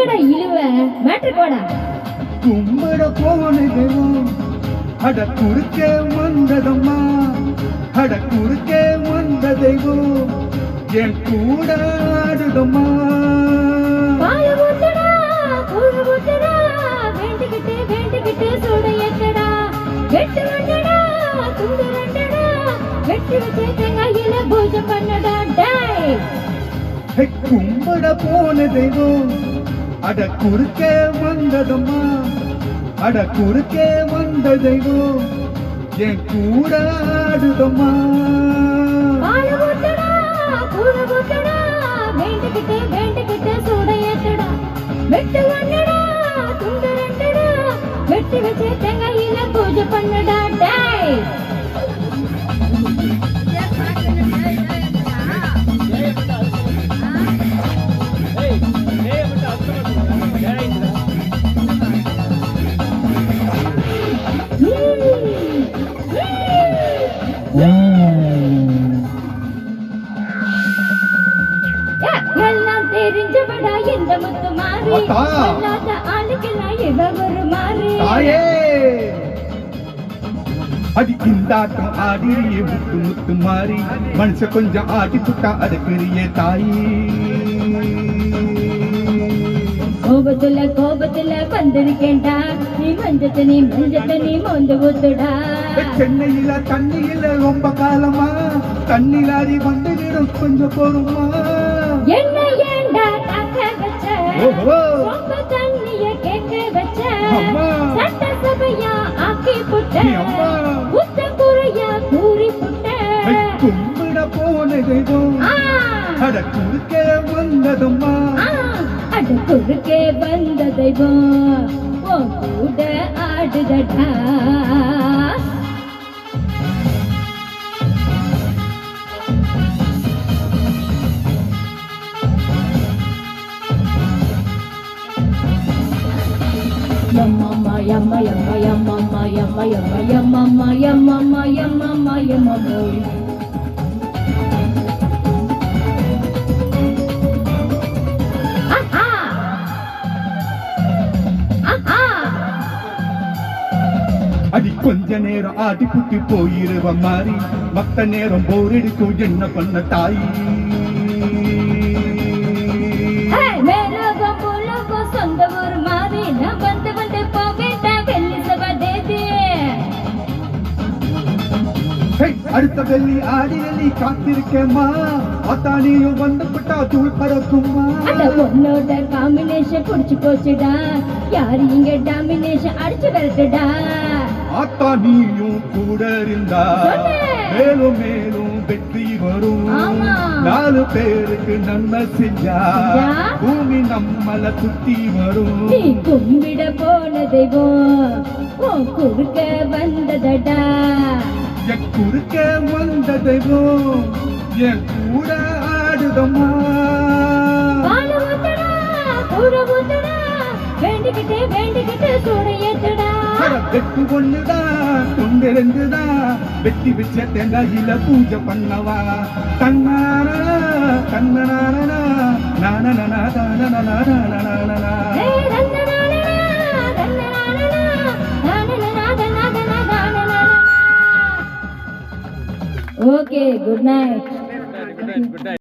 எங்கடா இழுவ மேட்ரு போடா. கும்பிட போனதும் அட குறுக்கே வந்ததம்மா, அட குறுக்கே வந்த தெய்வம் என் கூட ஆடுதம்மா. பால் ஊத்துடா கூழ் ஊத்துடா, வேண்டிக்கிட்டு வேண்டிக்கிட்டு சுட ஏத்தடா. வெட்டு வண்டடா துண்டு ரெண்டடா, வெட்டி வச்சு தேங்காயில பூஜை பண்ணடா. டேய் கும்பிட போன தெய்வம் அட குறுக்கே வந்ததம்மா, அட குறுக்கே வந்த தெய்வம் என் கூட ஆடுதம்மா. பால் ஊத்துடா கூழ் ஊத்துடா, வேண்டிக்கிட்டு வேண்டிக்கிட்டு சுட ஏத்தடா. வெட்டு வண்டடா துண்டு ரெண்டடா, வெட்டி வச்சு தேங்காயில பூஜை பண்ணடா. டேய் எல்லாம் தெரிஞ்சவடா இந்த முத்து மாறி, சொல்லாத ஆளுக்கெல்லாம் இவ ஒரு மாறி. தாயே அடி இந்தாட்டம் ஆடியே முத்து முத்து மாறி, மனுஷ கொஞ்சம் ஆடி புட்டா அடுக்கிறியே தாயி. கோபத்துல கோபத்துல வந்திருக்கேன்டா, நீ மஞ்சத்த நீ மோந்து ஊத்துடா. சென்னையில தண்ணியில ரொம்ப காலமா, தண்ணிலாரி வந்துடும் கொஞ்சம் பொறுமா. என்ன ஏண்டா தாக்க வச்ச, ரொம்ப தண்ணிய கேட்க வச்ச, சட்டசபையா ஆக்கி புட்ட, உத்த குறையா கூறி புட்ட. கும்பிட போன தெய்வம் அட குறுக்கே வந்ததம்மா, அட குறுக்கே வந்த தெய்வம் உன் கூட ஆடுதடா. Yamama yamma yamma yamma yamma yamma yamma yamma yamma yamma boy. Aha! Aha! அடி கொஞ்ச நேரம் ஆடி புட்டி போயிருவ மாறி, மத்த நேரம் போர் அடிக்கும் என்ன பண்ண தாயி. மேலோகம் பூலோகம் சொந்த ஊர் மாறி, நான் வந்து வந்து போவேட்டா வெள்ளி சபதேதி. அடுத்த வெள்ளி ஆடி வெள்ளி காத்திருக்கேம்மா, அத்தானியும் வந்து விட்டா தூள் பறக்குமா. அந்த பொண்ணோட காம்பினேஷன் புடிச்சு போச்சுடா, யாரு இங்க டாமினேஷன் அடிச்சு வரட்டுடா. அத்தானியும் கூட இருந்தா மேலும் மேலும் வெற்றி வரும். நாலு பேருக்கு நன்மை செஞ்சா பூமி நம்மள சுத்தி வரும். நீ கும்பிட போன தெய்வம் உன் குறுக்க வந்ததடா, என் குறுக்க வந்த தெய்வம் என் கூட ஆடுதம்மா. பால் ஊத்துடா கூழ ஊத்துடா, வேண்டிக்கிட்டு வேண்டிக்கிட்டு சூட ஏத்துடா. வெட்டு ஒண்ணுதான் துண்டு ரெண்டுதான், வெட்டி வச்ச தேங்காயில பூஜை பண்ணவா. தன்னானா தன்னனானா நானனா தானனா. Okay, good night.